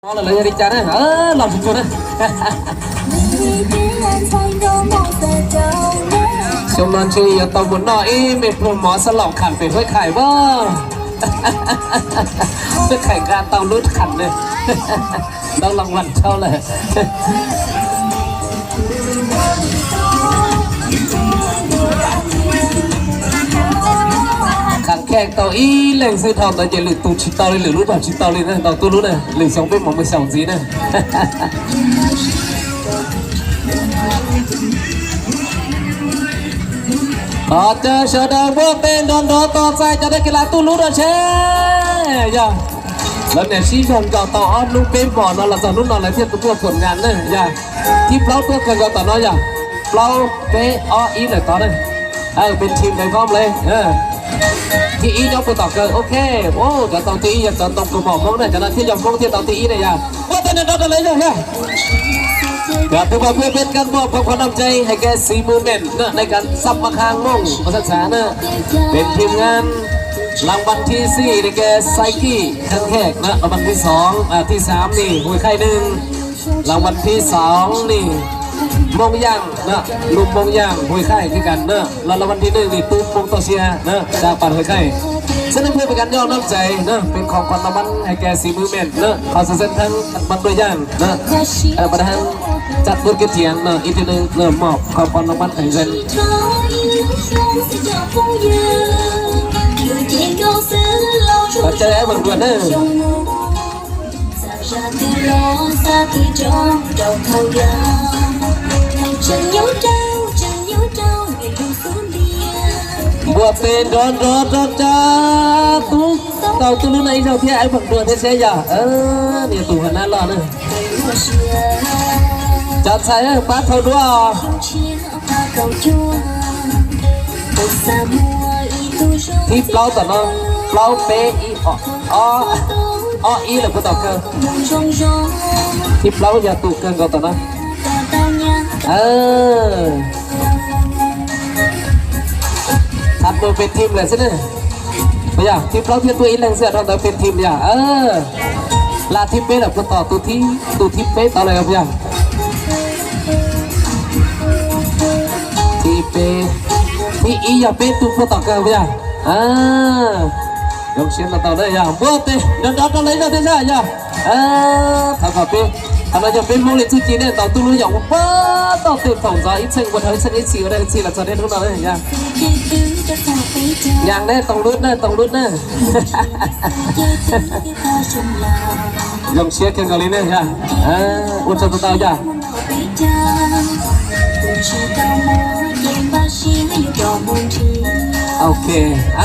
Ngon là lấy đi cha đấy, làm gì đấy. Trong lần chơi tàu muốn nói mệt buồn mỏ săn lỏng khẳng phải hơi khải vơ. Hơi khải gan tàu lút khẳng này. Đang lòng vặn trao này. Khẳng kẹt tàu y lên xây thòng tại chạy lửa tụ chỉ tàu lên lửa lút vào chỉ tàu lên này tàu tôi lút này lửa sống bên mỏng mới sòng gì này. Chờ chờ đợi vô tên đón đó to sai cho đây cái lá tu lút rồi chứ. Dạ. Lần này xí dòng cho tàu lúc bên bỏ nó là giờ lúc nào lại thiết tôi phun ngàn này. Dạ. Thì plau tôi cần gọi tàu nó dạ. Plau P-O-I là tàu đây. Bên team này com lên. Thì ý nhau của tàu cơ ok. Ô cho tàu tí cho tàu của bỏ mông này cho nên thiết dòng mông thiết tàu tí này dạ. Vô tên này đó lấy rồi nha. Dạ thưa bà quý bên cán bộของความนำใจให้แกซีมูเมนต์ในการซับมาคางม่งภาษาสานะเป็นทีมงานรางวัลที่4ในแกไซกี้ครั้งแรกนะรางวัลที่2ที่3นี่หวยไข่1รางวัลที่2นี่มงย่างนะลุมมงย่างหวยไข่คือกันนะแล้วรางวัลที่1นี่ตุ้มมงโตเชียนะจากปัดหวยไข่ฉะนั้นเพื่อเป็นการย่อน้ำใจนะเป็นของขวัญรางวัลให้แกซีมูเมนต์นะขอเส้นทั้งบันด้วยย่างนะประธานจัดบทเกียรตินะอีกทีนึงเริ่มมอบของขวัญรางวัลให้เส้นปัจจัยบางส่วนนะบัวเป็นร้อนจ้าตุ๊กเต่าตัวนู้นไอ้เจ้าที่ไอ้ผักตัวที่เสียอย่าเนี่ยตัวขนาดร้อนเลยจัดใส่ปัดเท่าด้วยที่เปล่าต่อน้องเปล่าเปอีอีlà của tàu cơที่เปล่าอย่าตุกเกินก่อนต่อนะทำตัวเป็นทีมเลยสิเนี่ยbây giờทีมเราที่ตัวอีแรงเสียเราแต่เป็นทีมอย่าลาทีมเป๊ะแบบต่อตัวที่เป๊ะต่อเลยครับพี่ที่เป๊ะที่อีอย่าเป๊ะตัวต่อกันพี่ยกเชียนต่อได้อย่าบัวเตะเดินต่อเลยก็ได้ใช่ย่าทำกับเป๊ะทำไมจะเป็นโมเลกุลจีนเนี่ยต่อตัวรู้อย่างว่าต่อเต็มสองใจอีกเชิงวันเท่าเชิงอีกสี่อะไรสี่หลักจะได้ทุกหน่อยเลยย่าอย่างแน่ต้องรุดนะยกเชียร์กันกันเลยเนี่ยย่าอุตส่าห์ต่อจ้าโอเค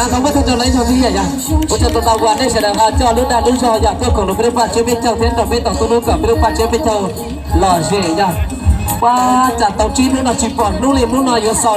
เขาไม่ทำจะไล่ชนที่อย่าอุตส่าห์ต่อวันได้แสดงว่าจอรุ่นดารุ่นชออยากเที่ยวของเราไม่ได้พาเชื่อเป็นเจ้าเทียนเราไม่ต่อตัวนู้นกับไม่ได้พาเชื่อเป็นเจ้าหล่อเชี่ยย่าว่าจัดเตาจีนนู่นน่ะจีบก่อนนู่นเลยนู่นน่ะอยู่ซอย